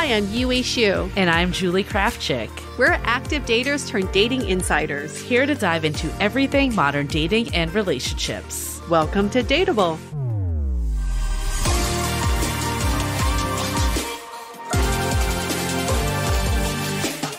Hi, I'm Yue Xu. And I'm Julie Kraftchick. We're active daters turned dating insiders. Here to dive into everything modern dating and relationships. Welcome to Dateable.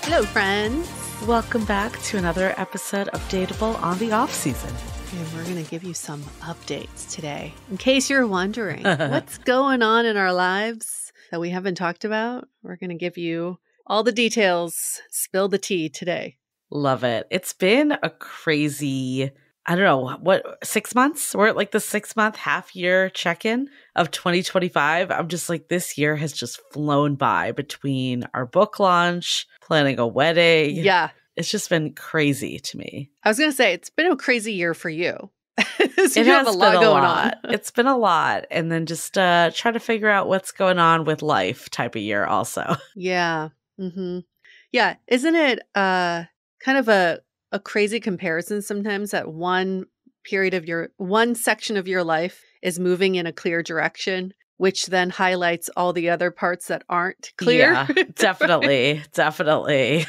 Hello, friends. Welcome back to another episode of Dateable on the off season. And we're going to give you some updates today. In case you're wondering what's going on in our lives that we haven't talked about, we're going to give you all the details, spill the tea today. Love it. It's been a crazy, 6 months? We're at like the 6 month, half year check-in of 2025. I'm just like, this year has just flown by between our book launch, planning a wedding. Yeah. It's just been crazy to me. I was going to say, it's been a crazy year for you. So it you has have a lot going on. It's been a lot. And then just try to figure out what's going on with life type of year also. Yeah. Mm-hmm. Yeah. Isn't it kind of a crazy comparison sometimes that one section of your life is moving in a clear direction, which then highlights all the other parts that aren't clear? Yeah, definitely. Definitely.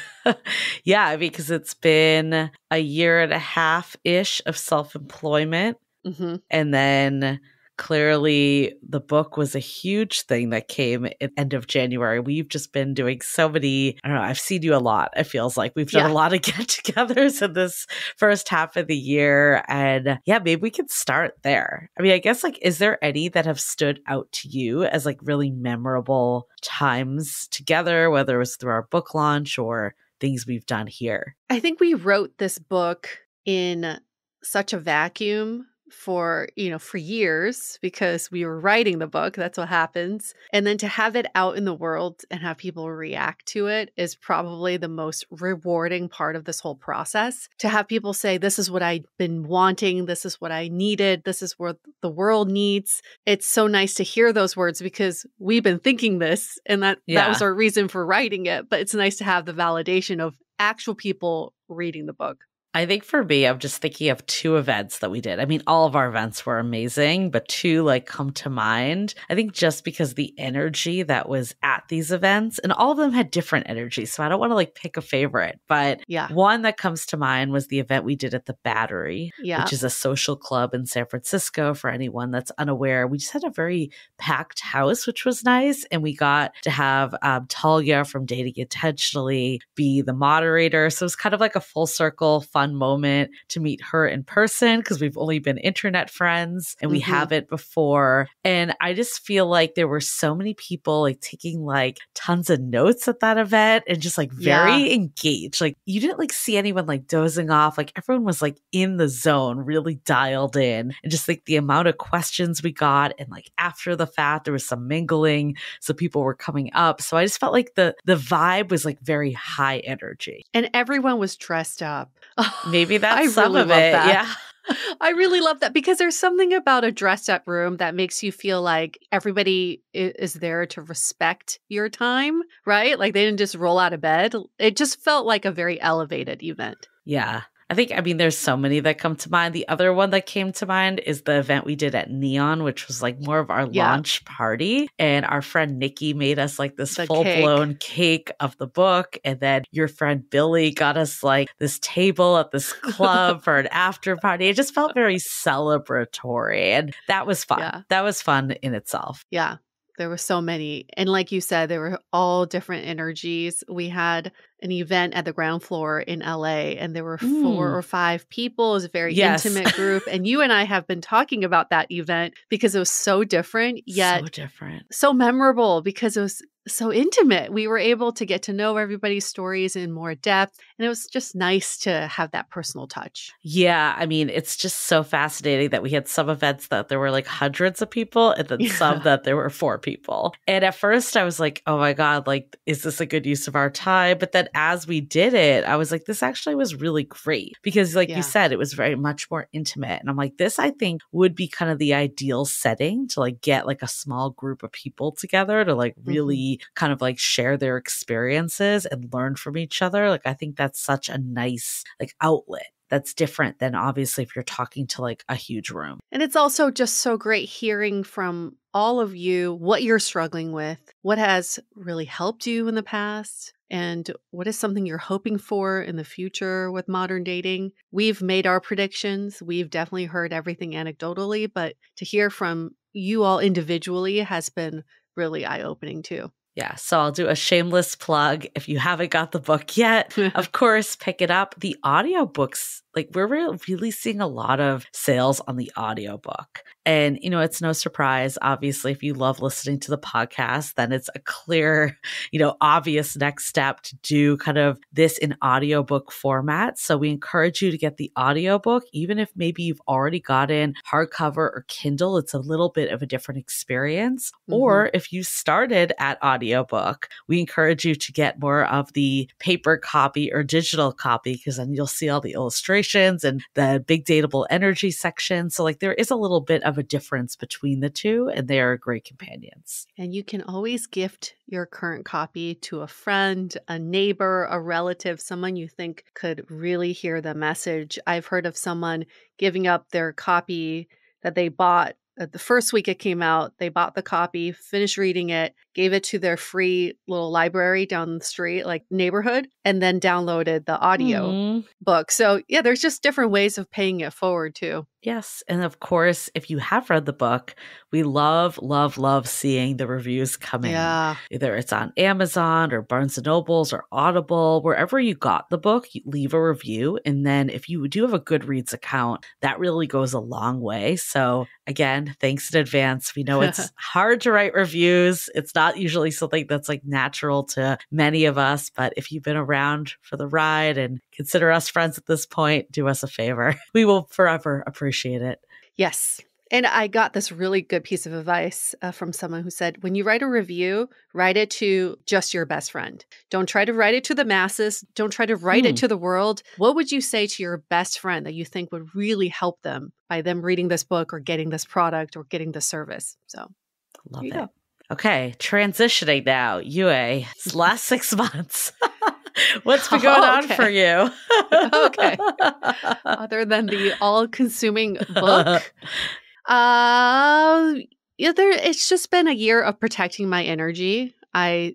Yeah, because it's been a year and a half-ish of self-employment. Mm-hmm. And then clearly the book was a huge thing that came at end of January. We've just been doing so many, I've seen you a lot. It feels like we've done a lot of get-togethers in this first half of the year. And yeah, maybe we could start there. I mean, I guess is there any that have stood out to you as really memorable times together, whether it was through our book launch or things we've done here? I think we wrote this book in such a vacuum for years because we were writing the book. That's what happens. And then to have it out in the world and have people react to it is probably the most rewarding part of this whole process. To have people say, this is what I've been wanting. This is what I needed. This is what the world needs. It's so nice to hear those words because we've been thinking this and that was our reason for writing it. But it's nice to have the validation of actual people reading the book. I think for me, I'm just thinking of two events that we did. I mean, all of our events were amazing, but two come to mind. I think just because the energy that was at these events, and all of them had different energy. So I don't want to pick a favorite, but one that comes to mind was the event we did at the Battery, which is a social club in San Francisco for anyone that's unaware. We just had a very packed house, which was nice. And we got to have Talia from Dating Intentionally be the moderator. So it was kind of like a full circle fun moment to meet her in person because we've only been internet friends and we haven't before. And I just feel like there were so many people taking tons of notes at that event and just very engaged. You didn't see anyone dozing off. Everyone was in the zone, really dialed in. And just the amount of questions we got and after the fact there was some mingling, so people were coming up. So I just felt the vibe was very high energy. And everyone was dressed up. Maybe that's some of it. Yeah. I really love that because there's something about a dressed up room that makes you feel like everybody is there to respect your time, right? They didn't just roll out of bed. It just felt like a very elevated event. Yeah. I mean, there's so many that come to mind. The other one that came to mind is the event we did at Neon, which was more of our launch party. And our friend Nikki made us this full-blown cake of the book. And then your friend Billy got us this table at this club for an after party. It just felt very celebratory. And that was fun. Yeah. That was fun in itself. Yeah. There were so many. And like you said, there were all different energies. We had an event at the ground floor in LA and there were 4 or 5 people. It was a very intimate group. And you and I have been talking about that event because it was so different, yet so memorable because it was so intimate. We were able to get to know everybody's stories in more depth. And it was just nice to have that personal touch. Yeah. I mean, it's just so fascinating that we had some events that there were hundreds of people and then some that there were 4 people. And at first I was oh my God, is this a good use of our time? But then as we did it, I was this actually was really great because you said, it was very much more intimate. And I'm this, I think would be kind of the ideal setting to get a small group of people together to really kind of share their experiences and learn from each other. I think that's such a nice outlet that's different than obviously if you're talking to like a huge room. And it's also just so great hearing from all of you what you're struggling with, what has really helped you in the past, and what is something you're hoping for in the future with modern dating. We've made our predictions. We've definitely heard everything anecdotally, but to hear from you all individually has been really eye-opening too. Yeah, so I'll do a shameless plug. If you haven't got the book yet, of course, pick it up. The audiobooks, like we're really seeing a lot of sales on the audiobook. And, you know, it's no surprise, obviously, if you love listening to the podcast, then it's a clear, you know, obvious next step to do kind of this in audiobook format. So we encourage you to get the audiobook, even if maybe you've already gotten hardcover or Kindle, it's a little bit of a different experience. Mm-hmm. Or if you started at audiobook, we encourage you to get more of the paper copy or digital copy, because then you'll see all the illustrations and the big dateable energy section. So like there is a little bit of a difference between the two, and they are great companions. And you can always gift your current copy to a friend, a neighbor, a relative, someone you think could really hear the message. I've heard of someone giving up their copy that they bought the first week it came out. They bought the copy, finished reading it, gave it to their free little library down the street, like neighborhood, and then downloaded the audio book. So yeah, there's just different ways of paying it forward too. Yes. And of course, if you have read the book, we love, love, love seeing the reviews come in. Yeah. Either it's on Amazon or Barnes & Nobles or Audible, wherever you got the book, you leave a review. And then if you do have a Goodreads account, that really goes a long way. So again, thanks in advance. We know it's hard to write reviews. It's not usually something that's like natural to many of us, but if you've been around for the ride and consider us friends at this point, do us a favor. We will forever appreciate it. Yes. And I got this really good piece of advice from someone who said, when you write a review, write it to just your best friend. Don't try to write it to the masses. Don't try to write it to the world. What would you say to your best friend that you think would really help them by them reading this book or getting this product or getting this service? So love it. Go. Okay, transitioning now. Yue, last 6 months. What's been going on for you? Okay. Other than the all-consuming book. It's just been a year of protecting my energy. I've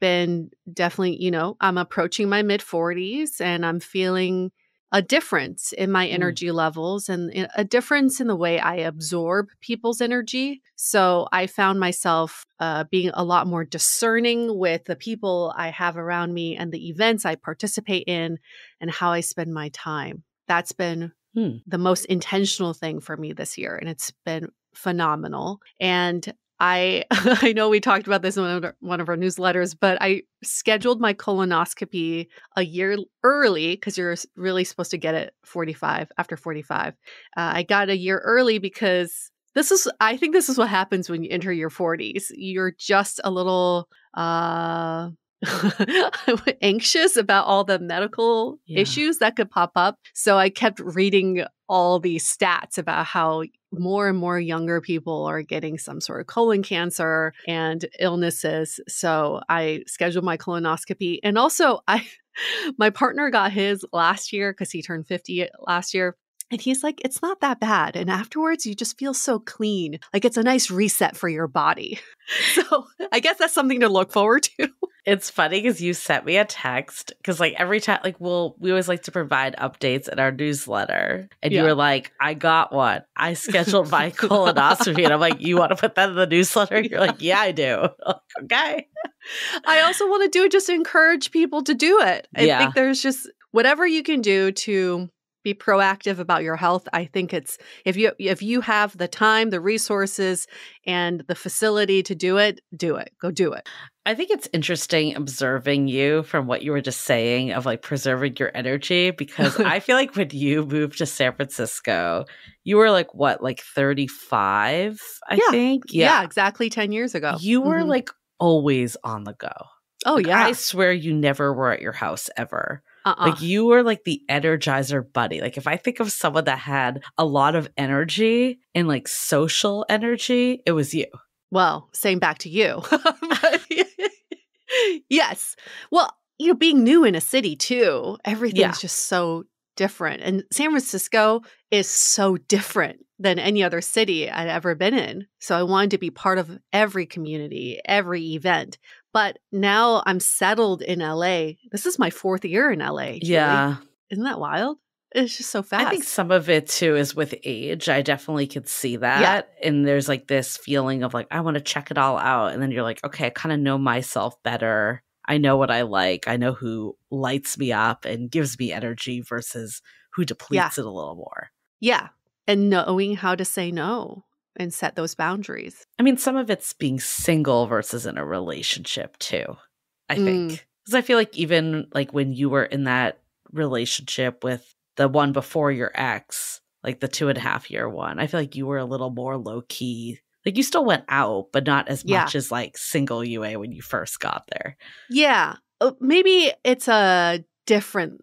been definitely, I'm approaching my mid-40s and I'm feeling a difference in my energy levels and a difference in the way I absorb people's energy. So I found myself being a lot more discerning with the people I have around me and the events I participate in and how I spend my time. That's been the most intentional thing for me this year, and it's been phenomenal. And I know we talked about this in one of our newsletters, but I scheduled my colonoscopy a year early because you're really supposed to get it after 45. I got a year early because I think this is what happens when you enter your 40s. You're just a little anxious about all the medical issues that could pop up. So I kept reading all these stats about how more and more younger people are getting some sort of colon cancer and illnesses. So I scheduled my colonoscopy. And also my partner got his last year because he turned 50 last year. And he's like, it's not that bad. And afterwards, you just feel so clean. Like it's a nice reset for your body. So I guess that's something to look forward to. It's funny because you sent me a text because like every time, like we always like to provide updates in our newsletter. And you were like, I got one. I scheduled my colonoscophy. And I'm like, you want to put that in the newsletter? You're like, yeah, I do. Okay. I also want to do it just to encourage people to do it. I think there's just whatever you can do to be proactive about your health. I think it's if you have the time, the resources, and the facility to do it. Go do it. I think it's interesting observing you from what you were just saying of like preserving your energy, because I feel like when you moved to San Francisco, you were like what, like 35, I think? Yeah, exactly 10 years ago. You were like always on the go. Oh, like, yeah. I swear you never were at your house ever. Like you were like the energizer buddy. Like if I think of someone that had a lot of energy and like social energy, it was you. Well, same back to you. Yes. Well, being new in a city too, everything's just so different. And San Francisco is so different than any other city I'd ever been in. So I wanted to be part of every community, every event. But now I'm settled in LA. This is my 4th year in LA, Julie. Yeah. Isn't that wild? It's just so fast. I think some of it too is with age. I definitely could see that. Yeah. And there's like this feeling of like, I want to check it all out. And then you're like, okay, I kind of know myself better. I know what I like. I know who lights me up and gives me energy versus who depletes it a little more. Yeah. And knowing how to say no and set those boundaries. I mean, some of it's being single versus in a relationship too, I think. Because I feel like even like when you were in that relationship with the one before your ex, like the 2.5-year one, I feel like you were a little more low key. Like you still went out, but not as much as like single UA when you first got there. Yeah. Maybe it's a difference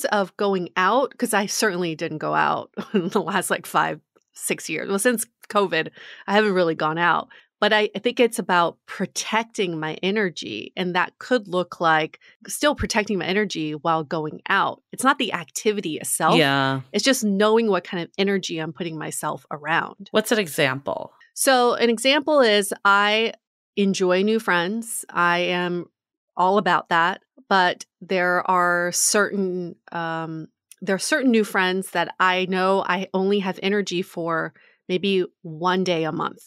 of going out, because I certainly didn't go out in the last like 5-6 years. Well, since COVID, I haven't really gone out. But I think it's about protecting my energy. And that could look like still protecting my energy while going out. It's not the activity itself. Yeah. It's just knowing what kind of energy I'm putting myself around. What's an example? So an example is I enjoy new friends. I am all about that. But there are certain new friends that I know I only have energy for maybe one day a month.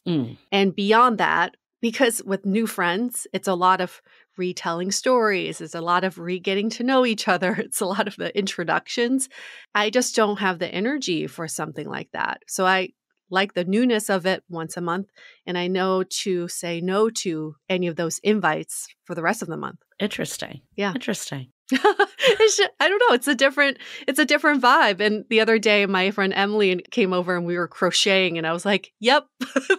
And beyond that, because with new friends, it's a lot of retelling stories. It's a lot of getting to know each other. It's a lot of the introductions. I just don't have the energy for something like that. So I like the newness of it once a month. And I know to say no to any of those invites for the rest of the month. Interesting. Yeah. Interesting. I don't know. It's a different vibe. And the other day, my friend Emily came over and we were crocheting, and I was like, "Yep,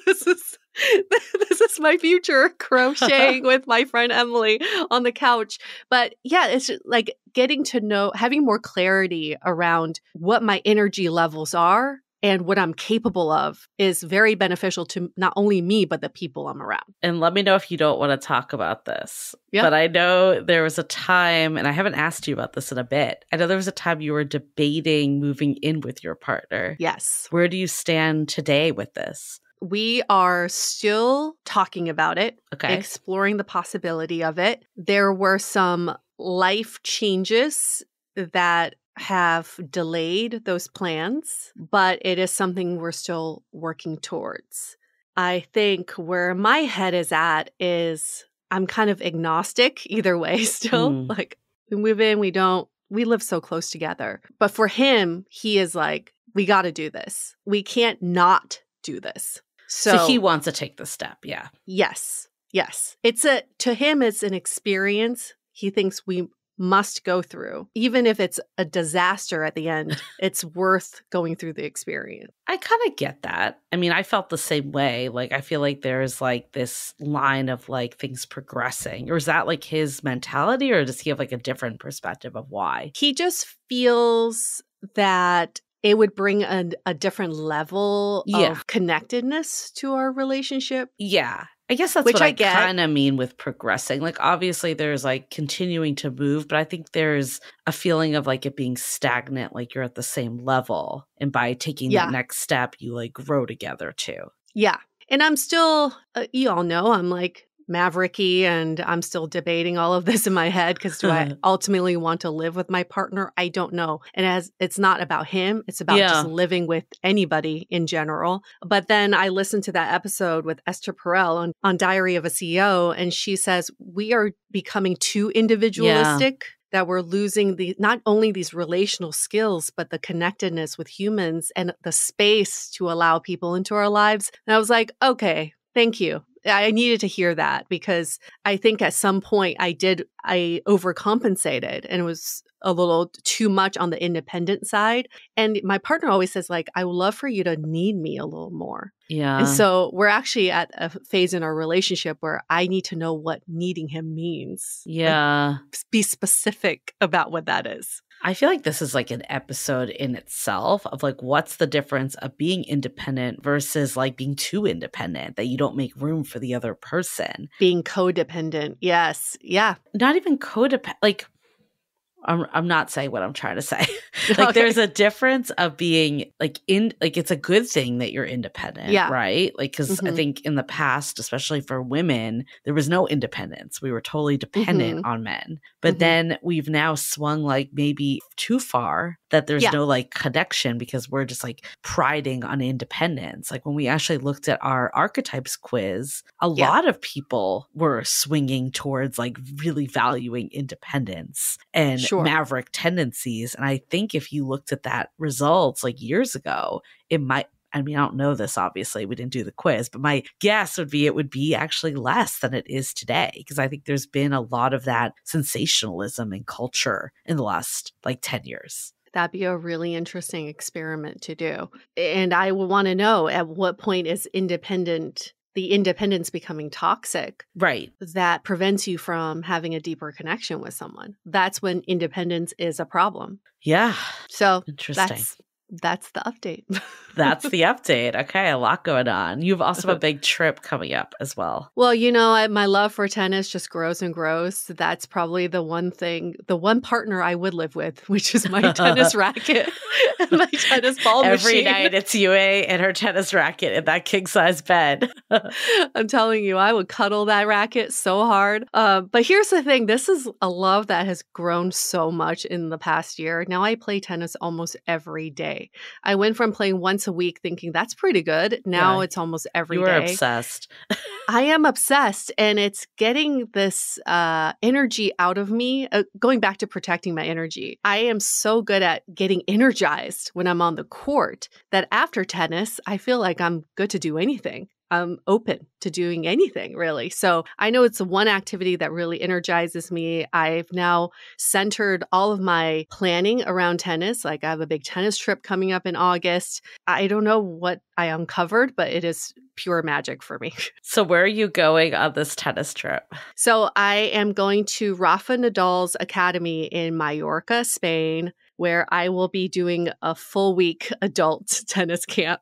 this is my future, crocheting with my friend Emily on the couch." But yeah, it's just like getting to know, having more clarity around what my energy levels are and what I'm capable of is very beneficial to not only me, but the people I'm around. And let me know if you don't want to talk about this. Yeah. But I know there was a time, and I haven't asked you about this in a bit. I know there was a time you were debating moving in with your partner. Yes. Where do you stand today with this? We are still talking about it, exploring the possibility of it. There were some life changes that have delayed those plans, but it is something we're still working towards. I think where my head is at is I'm kind of agnostic either way still. Like we move in, we don't, we live so close together. But for him, he is like, we got to do this. We can't not do this. So he wants to take the step. Yeah. Yes. To him, it's an experience he thinks we must go through. Even if it's a disaster at the end, it's worth going through the experience. I kind of get that. I mean, I felt the same way. Like, I feel like there's like this line of like things progressing. Or is that like his mentality, or does he have like a different perspective of why? He just feels that it would bring a different level of connectedness to our relationship. Yeah. I guess that's what I kind of mean with progressing. Like, obviously, there's like continuing to move, but I think there's a feeling of like it being stagnant, like you're at the same level. And by taking that next step, you like grow together too. Yeah. And I'm still, you all know, I'm like mavericky, and I'm still debating all of this in my head because do I ultimately want to live with my partner? I don't know. And it's not about him. It's about just living with anybody in general. But then I listened to that episode with Esther Perel on Diary of a CEO, and she says, we are becoming too individualistic. That we're losing not only these relational skills, but the connectedness with humans and the space to allow people into our lives. And I was like, okay, thank you. I needed to hear that because I think at some point I overcompensated and it was a little too much on the independent side. And my partner always says, like, I would love for you to need me a little more. Yeah. And so we're actually at a phase in our relationship where I need to know what needing him means. Yeah. Like, be specific about what that is. I feel like this is like an episode in itself of like, what's the difference of being independent versus like being too independent, that you don't make room for the other person. Being codependent. Yes. Yeah. Not even codependent. Like, I'm not saying what I'm trying to say. Like, Okay. there's a difference of being like it's a good thing that you're independent, Yeah. right? Like, because I think in the past, especially for women, there was no independence. We were totally dependent on men. But then we've now swung like maybe too far that there's no like connection because we're just like priding on independence. Like when we actually looked at our archetypes quiz, a lot of people were swinging towards like really valuing independence and maverick tendencies. And I think if you looked at that results like years ago, it might, I mean, I don't know this, obviously, we didn't do the quiz, but my guess would be it would be actually less than it is today. Because I think there's been a lot of that sensationalism in culture in the last like 10 years. That'd be a really interesting experiment to do. And I would want to know at what point is the independence becoming toxic. Right. That prevents you from having a deeper connection with someone. That's when independence is a problem. Yeah. So interesting. That's the update. That's the update. Okay, a lot going on. You've also have a big trip coming up as well. Well, my love for tennis just grows and grows. That's probably the one partner I would live with, which is my tennis racket and my tennis ball Every machine. night it's Yue and her tennis racket in that king-size bed. I'm telling you, I would cuddle that racket so hard. But here's the thing. This is a love that has grown so much in the past year. Now I play tennis almost every day. I went from playing once a week thinking that's pretty good. Now it's almost every day. You are obsessed. I am obsessed, and it's getting this energy out of me. Going back to protecting my energy, I am so good at getting energized when I'm on the court that after tennis, I feel like I'm good to do anything. I'm open to doing anything, really. So I know it's the one activity that really energizes me. I've now centered all of my planning around tennis. Like I have a big tennis trip coming up in August. I don't know what I uncovered, but it is pure magic for me. So where are you going on this tennis trip? So I am going to Rafa Nadal's academy in Mallorca, Spain, where I will be doing a full week adult tennis camp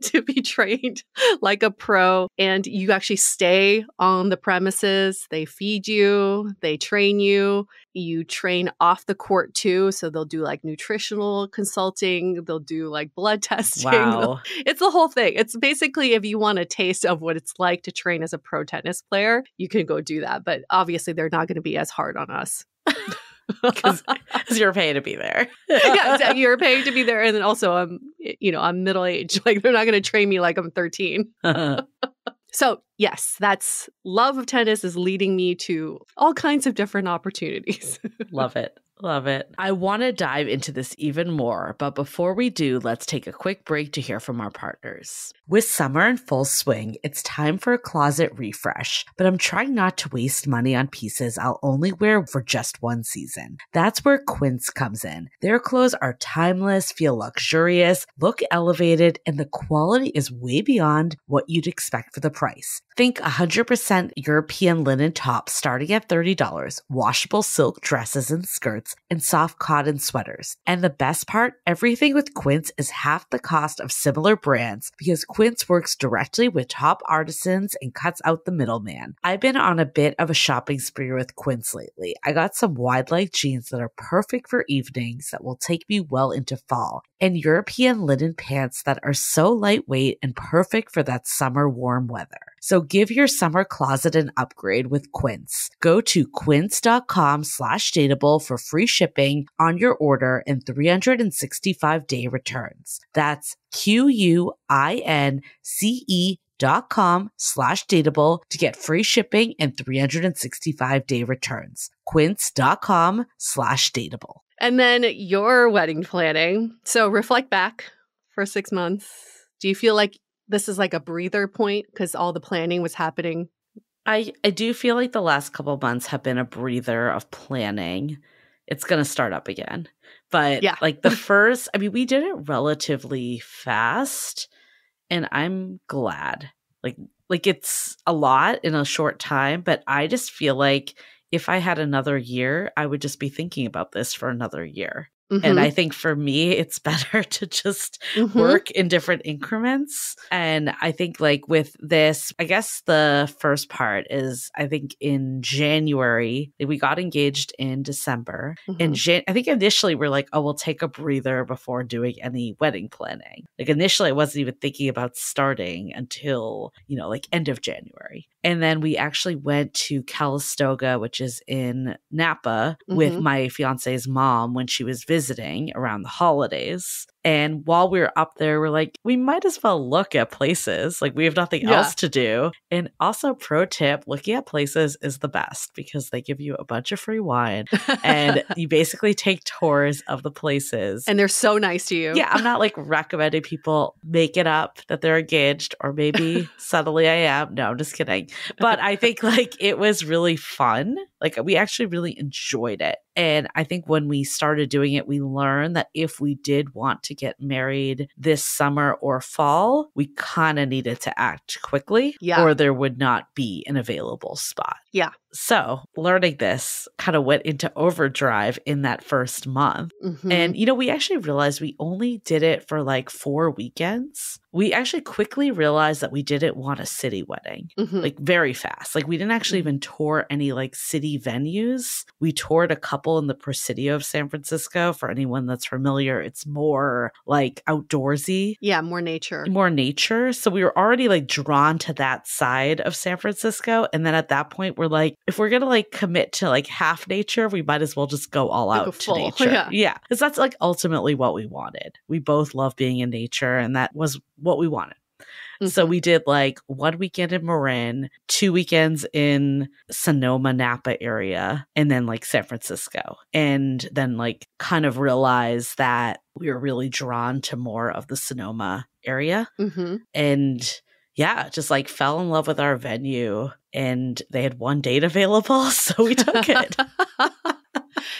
to be trained like a pro. And you actually stay on the premises. They feed you, they train you. You train off the court too. So they'll do like nutritional consulting. They'll do like blood testing. Wow. It's the whole thing. It's basically if you want a taste of what it's like to train as a pro tennis player, you can go do that. But obviously they're not going to be as hard on us. Because you're paying to be there. Yeah, exactly. You're paying to be there. And then also I'm middle-aged. Like they're not going to train me like I'm 13. So yes, that's love of tennis is leading me to all kinds of different opportunities. Love it. Love it. I want to dive into this even more, but before we do, let's take a quick break to hear from our partners. With summer in full swing, it's time for a closet refresh, but I'm trying not to waste money on pieces I'll only wear for just one season. That's where Quince comes in. Their clothes are timeless, feel luxurious, look elevated, and the quality is way beyond what you'd expect for the price. Think 100% European linen tops starting at $30, washable silk dresses and skirts, and soft cotton sweaters. And the best part, everything with Quince is half the cost of similar brands because Quince works directly with top artisans and cuts out the middleman. I've been on a bit of a shopping spree with Quince lately. I got some wide-leg jeans that are perfect for evenings that will take me well into fall, and European linen pants that are so lightweight and perfect for that summer warm weather. So give your summer closet an upgrade with Quince. Go to quince.com/dateable for free shipping on your order and 365-day returns. That's QUINCE.com/dateable to get free shipping and 365-day returns. Quince.com/dateable. And then your wedding planning. So reflect back for 6 months. Do you feel like this is like a breather point because all the planning was happening? I do feel like the last couple of months have been a breather of planning. It's going to start up again. But like the first, I mean, we did it relatively fast and I'm glad. Like it's a lot in a short time, but I just feel like if I had another year, I would just be thinking about this for another year. And I Mhm. think for me, it's better to just Mhm. work in different increments. And I think, like, with this, I guess the first part is I think in January, we got engaged in December. Mhm. I think initially we're like, oh, we'll take a breather before doing any wedding planning. Like, initially, I wasn't even thinking about starting until, like end of January. And then we actually went to Calistoga, which is in Napa, with Mhm. my fiance's mom when she was visiting around the holidays. And while we were up there, we're like, we might as well look at places. Like, we have nothing Yeah. else to do. And also, pro tip, looking at places is the best because they give you a bunch of free wine and you basically take tours of the places. And they're so nice to you. Yeah, I'm not like recommending people make it up that they're engaged, or maybe subtly I am. No, I'm just kidding. But I think like it was really fun. Like, we actually really enjoyed it. And I think when we started doing it, we learned that if we did want to get married this summer or fall, we kind of needed to act quickly Yeah. or there would not be an available spot. Yeah. So learning this kind of went into overdrive in that first month. Mhm. And, we actually realized we only did it for like 4 weekends. We actually quickly realized that we didn't want a city wedding, Mhm. like very fast. Like, we didn't actually even tour any like city venues. We toured a couple in the Presidio of San Francisco. For anyone that's familiar, it's more like outdoorsy. Yeah, more nature. More nature. So we were already like drawn to that side of San Francisco. And then at that point, we're like, if we're going to like commit to like half nature, we might as well just go all Like out a to full. nature. Yeah. Yeah. Because that's like ultimately what we wanted. We both love being in nature, and that was what we wanted. So Mhm. we did like 1 weekend in Marin, 2 weekends in Sonoma, Napa area, and then like San Francisco. And then like kind of realized that we were really drawn to more of the Sonoma area. Mhm. And yeah, just like fell in love with our venue, and they had one date available. So we took it.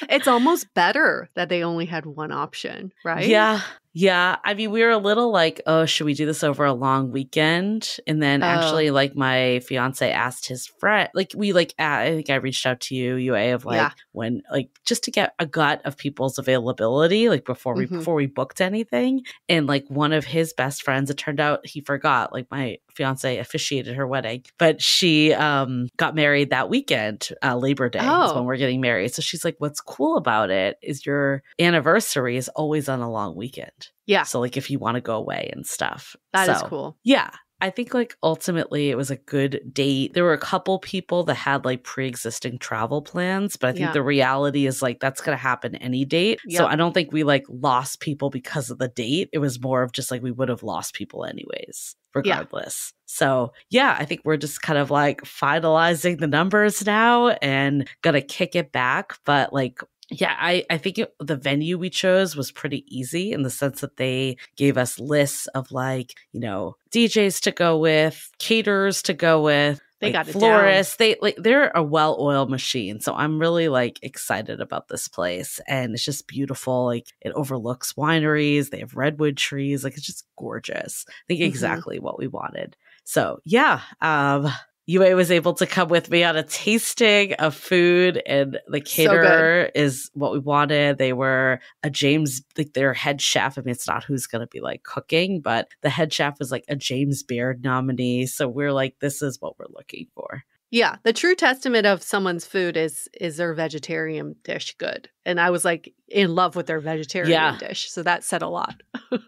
It's almost better that they only had one option, right? Yeah. Yeah. I mean, we were a little like, oh, should we do this over a long weekend? And then actually, like, my fiance asked his friend, like, I think I reached out to you, UA, of like, Yeah. when, like, just to get a gut of people's availability, like, before we booked anything. And like, one of his best friends, it turned out he forgot, like, my fiance officiated her wedding, but she got married that weekend. Labor Day is when we're getting married. So she's like, what's cool about it is your anniversary is always on a long weekend. Yeah. So like if you want to go away and stuff. That is cool. Yeah. I think like ultimately it was a good date. There were a couple people that had like pre-existing travel plans, but I think the reality is like that's going to happen any date. Yep. So I don't think we like lost people because of the date. It was more of just like we would have lost people anyways, regardless. So yeah, I think we're just kind of like finalizing the numbers now and gonna kick it back. But like, yeah, I think the venue we chose was pretty easy in the sense that they gave us lists of like, DJs to go with, caterers to go with. They like got it florists. They're a well-oiled machine. So I'm really like excited about this place. And it's just beautiful. Like it overlooks wineries. They have redwood trees. Like it's just gorgeous. I think exactly what we wanted. So yeah, UA was able to come with me on a tasting of food, and the caterer is what we wanted. They were their head chef. I mean, it's not who's going to be like cooking, but the head chef was like a James Beard nominee. So we're like, this is what we're looking for. Yeah, the true testament of someone's food is their vegetarian dish good? And I was like in love with their vegetarian dish. So that said a lot.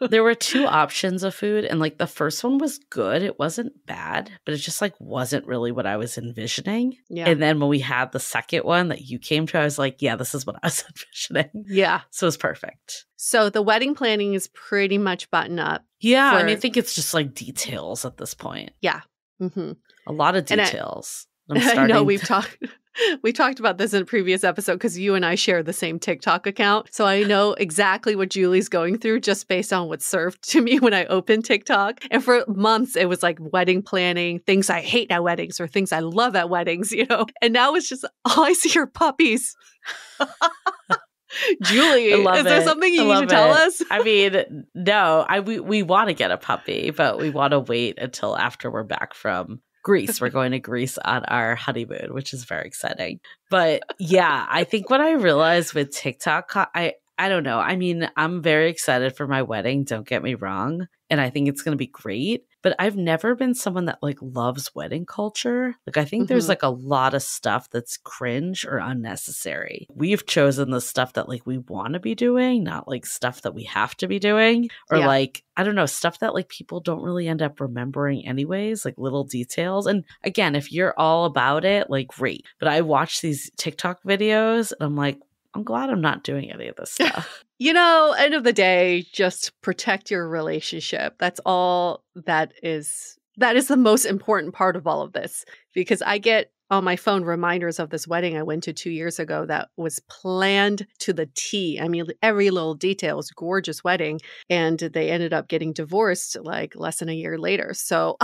There were 2 options of food, and like the first one was good. It wasn't bad, but it just like wasn't really what I was envisioning. Yeah. And then when we had the second one that you came to, I was like, yeah, this is what I was envisioning. Yeah. So it was perfect. So the wedding planning is pretty much buttoned up. Yeah. I mean, I think it's just like details at this point. Yeah. Mm-hmm. A lot of details. I know we talked about this in a previous episode because you and I share the same TikTok account. So I know exactly what Julie's going through just based on what's served to me when I open TikTok. And for months, it was like wedding planning, things I hate at weddings or things I love at weddings, And now it's just, all I see are puppies. Julie, is there something you need to tell us? I mean, no, we want to get a puppy, but we want to wait until after we're back from Greece. We're going to Greece on our honeymoon, which is very exciting. But yeah, I think what I realized with TikTok, I don't know. I mean, I'm very excited for my wedding, don't get me wrong. And I think it's going to be great. But I've never been someone that like loves wedding culture. Like, I think there's Mhm. like a lot of stuff that's cringe or unnecessary. We've chosen the stuff that like we want to be doing, not like stuff that we have to be doing. Or Yeah. like, I don't know, stuff that like people don't really end up remembering anyways, like little details. And again, if you're all about it, like great. But I watch these TikTok videos and I'm like, I'm glad I'm not doing any of this stuff. End of the day, just protect your relationship. That's all that is the most important part of all of this, because I get on my phone reminders of this wedding I went to 2 years ago that was planned to the T. I mean, every little detail was gorgeous wedding, and they ended up getting divorced like less than a year later. So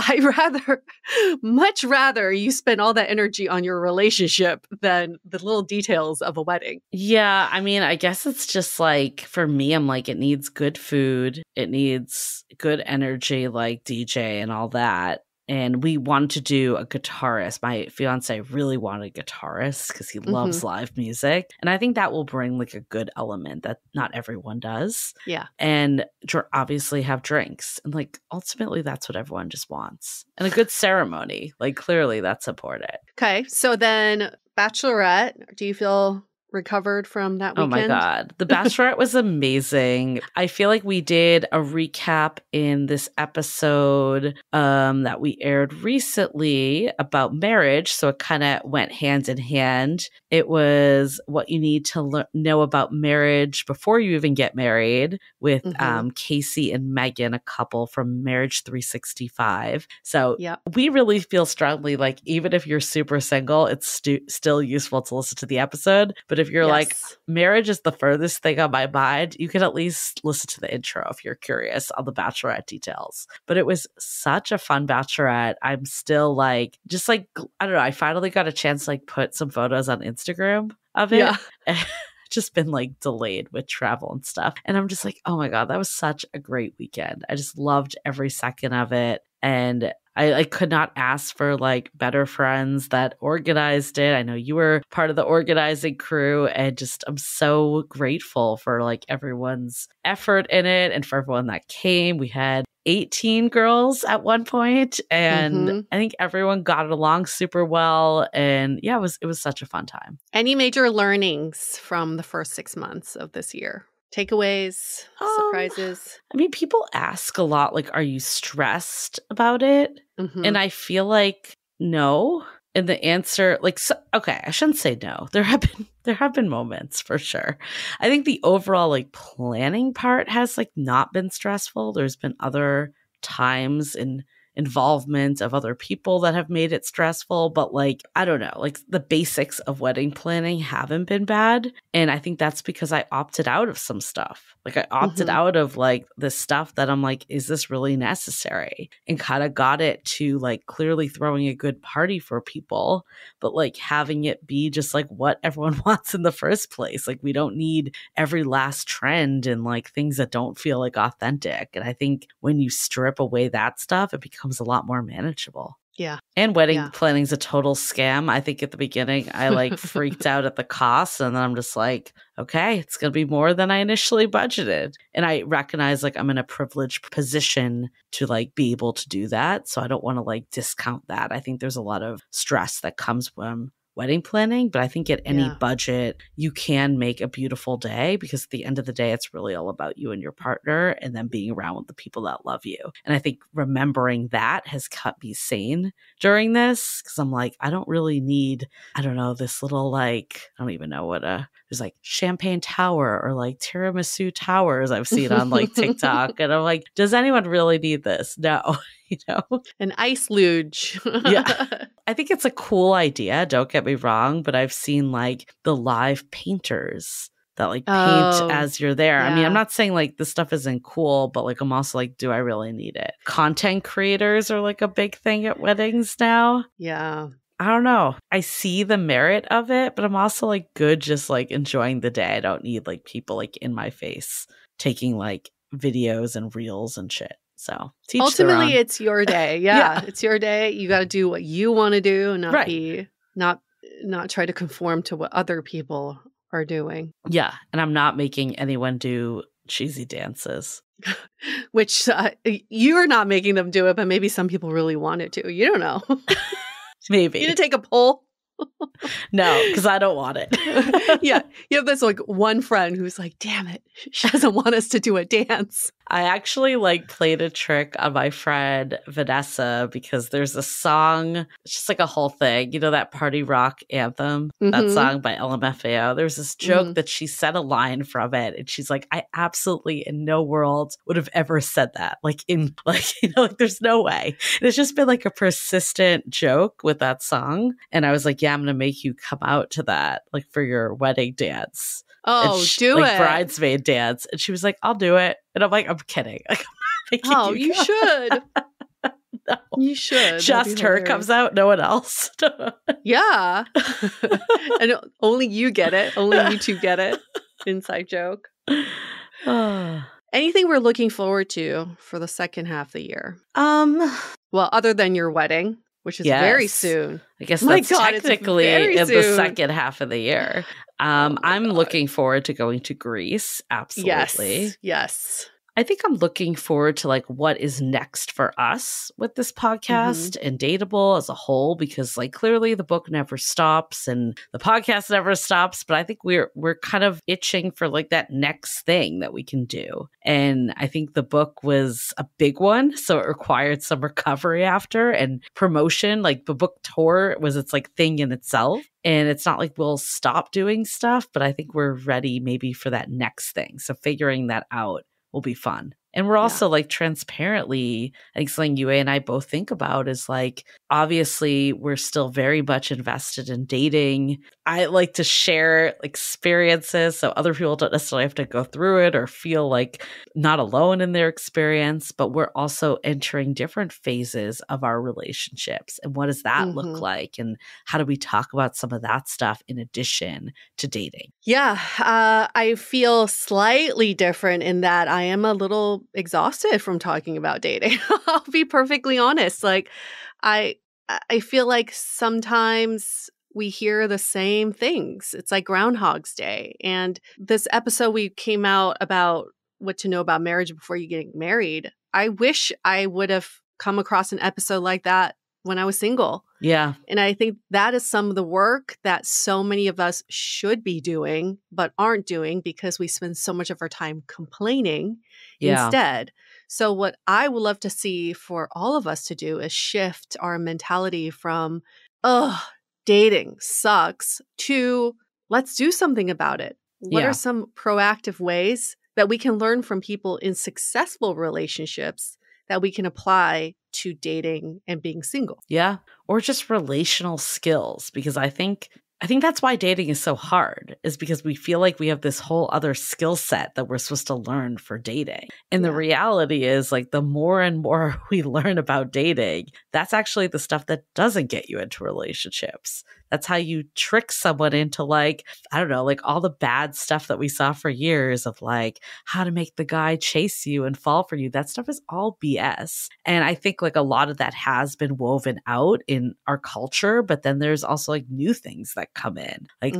much rather you spend all that energy on your relationship than the little details of a wedding. Yeah, I mean, I guess it's just like for me, I'm like, it needs good food, it needs good energy, like DJ and all that. And we wanted to do a guitarist. My fiance really wanted a guitarist because he Mhm. loves live music. And I think that will bring like a good element that not everyone does. Yeah. And obviously have drinks. And like ultimately, that's what everyone just wants. And a good ceremony. Like clearly, that's important. Okay. So then, Bachelorette, do you feel recovered from that Oh my weekend? God. The Bachelorette was amazing. I feel like we did a recap in this episode that we aired recently about marriage. So it kind of went hand in hand. It was what you need to know about marriage before you even get married with Mhm. Casey and Megan, a couple from Marriage 365. So Yep. we really feel strongly like even if you're super single, it's still useful to listen to the episode. But if you're like, Yes. marriage is the furthest thing on my mind, you can at least listen to the intro if you're curious on the Bachelorette details. But it was such a fun Bachelorette. I'm still like, just like, I don't know, I finally got a chance to like put some photos on Instagram of it. Yeah. Just been like delayed with travel and stuff. And I'm just like, oh my God, that was such a great weekend. I just loved every second of it. And I could not ask for like better friends that organized it. I know you were part of the organizing crew, and just I'm so grateful for like everyone's effort in it and for everyone that came. We had 18 girls at one point, and Mhm. I think everyone got along super well. And yeah, it was such a fun time. Any major learnings from the first 6 months of this year? Takeaways, Um, surprises? I mean, people ask a lot, like, are you stressed about it? And Mhm. I feel like no. And the answer, like, so, okay, I shouldn't say no. There have been moments for sure. I think the overall like planning part has like not been stressful. There's been other times in involvement of other people that have made it stressful, but like I don't know, like the basics of wedding planning haven't been bad. And I think that's because I opted out of some stuff. Like I opted Mhm. out of like the stuff that I'm like, is this really necessary? And kind of got it to like clearly throwing a good party for people, but like having it be just like what everyone wants in the first place. Like we don't need every last trend and like things that don't feel like authentic. And I think when you strip away that stuff, it becomes a lot more manageable. Yeah. And wedding Yeah. planning's a total scam. I think at the beginning I like freaked out at the cost, and then I'm just like, okay, it's going to be more than I initially budgeted. And I recognize like I'm in a privileged position to like be able to do that, so I don't want to like discount that. I think there's a lot of stress that comes from wedding planning, but I think at any Yeah. budget you can make a beautiful day, because at the end of the day it's really all about you and your partner and then being around with the people that love you. And I think remembering that has kept me sane during this, because I'm like, I don't really need, I don't know, this little like, I don't even know what there's like champagne tower or like tiramisu towers I've seen on like TikTok. And I'm like, does anyone really need this? No, you know? An ice luge. Yeah. I think it's a cool idea, don't get me wrong, but I've seen like the live painters that like paint Oh, as you're there. I mean, I'm yeah. not saying like this stuff isn't cool, but like I'm also like, do I really need it? Content creators are like a big thing at weddings now. Yeah. I don't know. I see the merit of it, but I'm also like good just like enjoying the day. I don't need like people like in my face taking like videos and reels and shit. So teach their Ultimately, own. it's your day. Yeah, Yeah. it's your day. You got to do what you want to do, and not Right. be not not try to conform to what other people are doing. Yeah. And I'm not making anyone do cheesy dances. Which you're not making them do it, but maybe some people really wanted to. You don't know. Maybe. You gonna take a poll? No, because I don't want it. Yeah. You have this like one friend who's like, damn it, she doesn't want us to do a dance. I actually like played a trick on my friend Vanessa because there's a song, it's just like a whole thing. You know that party rock anthem, that song by LMFAO? There's this joke that she said a line from it, and she's like, I absolutely in no world would have ever said that. Like there's no way. And it's just been like a persistent joke with that song. And I was like, yeah, I'm gonna make you come out to that, like for your wedding dance. Oh, do like it. Bridesmaid dance. And she was like, I'll do it. And I'm like, I'm kidding. Like, I'm oh, you should. No. You should. Just her comes out, no one else. Yeah. And only you get it. Only you two get it. Inside joke. Anything we're looking forward to for the second half of the year? Well, other than your wedding, which is very soon. I guess that's technically in the second half of the year. I'm looking forward to going to Greece. Absolutely. Yes. I think I'm looking forward to like what is next for us with this podcast and Dateable as a whole, because like clearly the book never stops and the podcast never stops. But I think we're kind of itching for like that next thing that we can do. And I think the book was a big one, so it required some recovery after and promotion. Like the book tour was its like thing in itself. And it's not like we'll stop doing stuff, but I think we're ready maybe for that next thing. So figuring that out will be fun. And we're also like transparently, I think something you and I both think about is like, obviously we're still very much invested in dating. I like to share experiences so other people don't necessarily have to go through it or feel like not alone in their experience, but we're also entering different phases of our relationships. And what does that look like? And how do we talk about some of that stuff in addition to dating? Yeah, I feel slightly different in that I am a little exhausted from talking about dating. I'll be perfectly honest. Like, I feel like sometimes we hear the same things. It's like Groundhog's Day. And this episode we came out about what to know about marriage before you get married. I wish I would have come across an episode like that when I was single. Yeah. And I think that is some of the work that so many of us should be doing, but aren't doing because we spend so much of our time complaining instead. So what I would love to see for all of us to do is shift our mentality from, dating sucks, to let's do something about it. What are some proactive ways that we can learn from people in successful relationships that we can apply to dating and being single? Yeah. Or just relational skills, because I think that's why dating is so hard, is because we feel like we have this whole other skill set that we're supposed to learn for dating. And the reality is like the more and more we learn about dating, that's actually the stuff that doesn't get you into relationships. That's how you trick someone into like, I don't know, like all the bad stuff that we saw for years of like how to make the guy chase you and fall for you. That stuff is all BS. And I think like a lot of that has been woven out in our culture, but then there's also like new things that come in. Like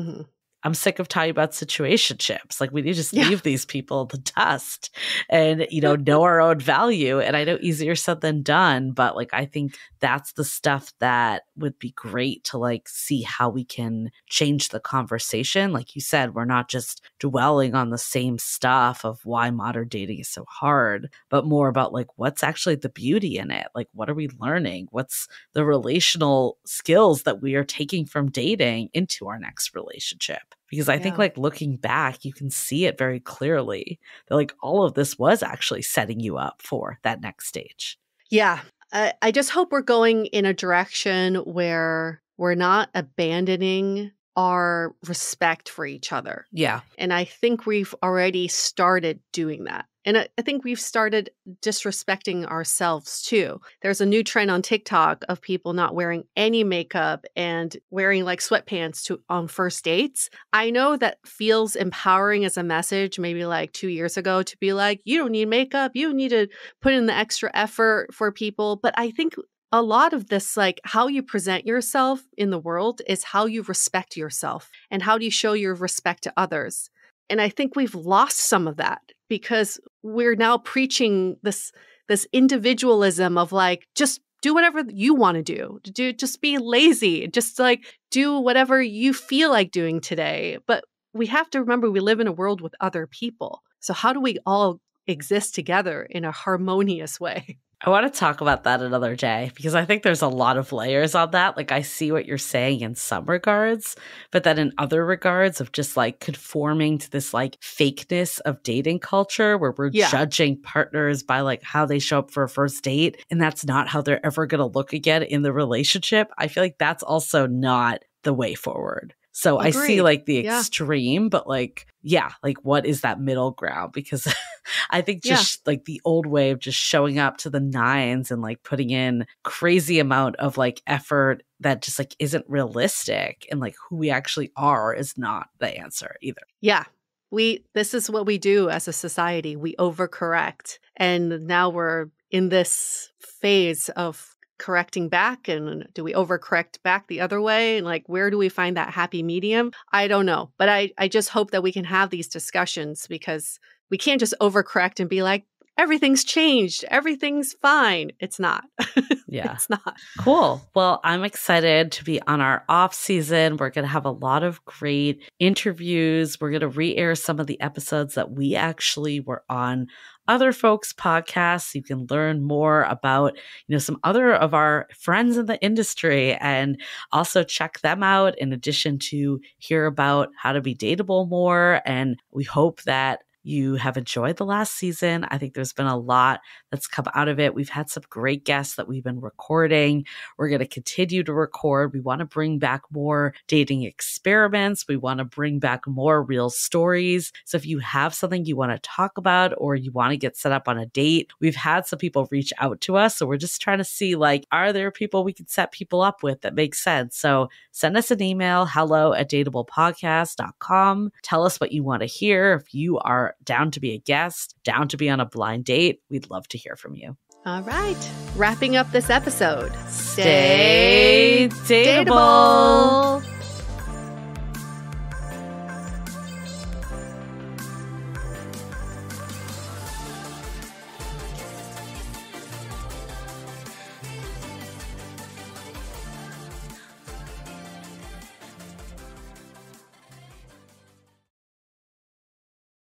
I'm sick of talking about situationships. Like we need to just leave these people in the dust and, know our own value. And I know easier said than done, but like, I think that's the stuff that would be great to like see how we can change the conversation. Like you said, we're not just dwelling on the same stuff of why modern dating is so hard, but more about like, what's actually the beauty in it? Like, what are we learning? What's the relational skills that we are taking from dating into our next relationship? Because I think like looking back, you can see it very clearly that like all of this was actually setting you up for that next stage. Yeah. I just hope we're going in a direction where we're not abandoning our respect for each other. Yeah. And I think we've already started doing that. And I think we've started disrespecting ourselves too. There's a new trend on TikTok of people not wearing any makeup and wearing like sweatpants on first dates. I know that feels empowering as a message maybe like 2 years ago to be like, you don't need makeup. You need to put in the extra effort for people. But I think a lot of this, like how you present yourself in the world is how you respect yourself and how do you show your respect to others. And I think we've lost some of that because we're now preaching this individualism of like, just do whatever you want to do. Just be lazy. Just like do whatever you feel like doing today. But we have to remember we live in a world with other people. So how do we all exist together in a harmonious way? I want to talk about that another day because I think there's a lot of layers on that. Like I see what you're saying in some regards, but then in other regards of just like conforming to this like fakeness of dating culture where we're judging partners by like how they show up for a first date. And that's not how they're ever going to look again in the relationship. I feel like that's also not the way forward. So Agreed. I see like the extreme, but like, like what is that middle ground? Because I think just like the old way of just showing up to the nines and like putting in crazy amount of like effort that just like isn't realistic and like who we actually are is not the answer either. Yeah. This is what we do as a society. We overcorrect. And now we're in this phase of correcting back, and do we overcorrect back the other way? And like, where do we find that happy medium? I don't know. But I just hope that we can have these discussions because we can't just overcorrect and be like, everything's changed. Everything's fine. It's not. Yeah. It's not. Cool. Well, I'm excited to be on our off season. We're going to have a lot of great interviews. We're going to re-air some of the episodes that we actually were on other folks' podcasts. You can learn more about, some other of our friends in the industry and also check them out in addition to hear about how to be dateable more. And we hope that you have enjoyed the last season. I think there's been a lot that's come out of it. We've had some great guests that we've been recording. We're going to continue to record. We want to bring back more dating experiments. We want to bring back more real stories. So if you have something you want to talk about or you want to get set up on a date, we've had some people reach out to us. So we're just trying to see like, are there people we can set people up with that makes sense? So send us an email, hello@dateablepodcast.com. Tell us what you want to hear. If you are down to be a guest, down to be on a blind date, we'd love to hear from you. All right. Wrapping up this episode. Stay dateable.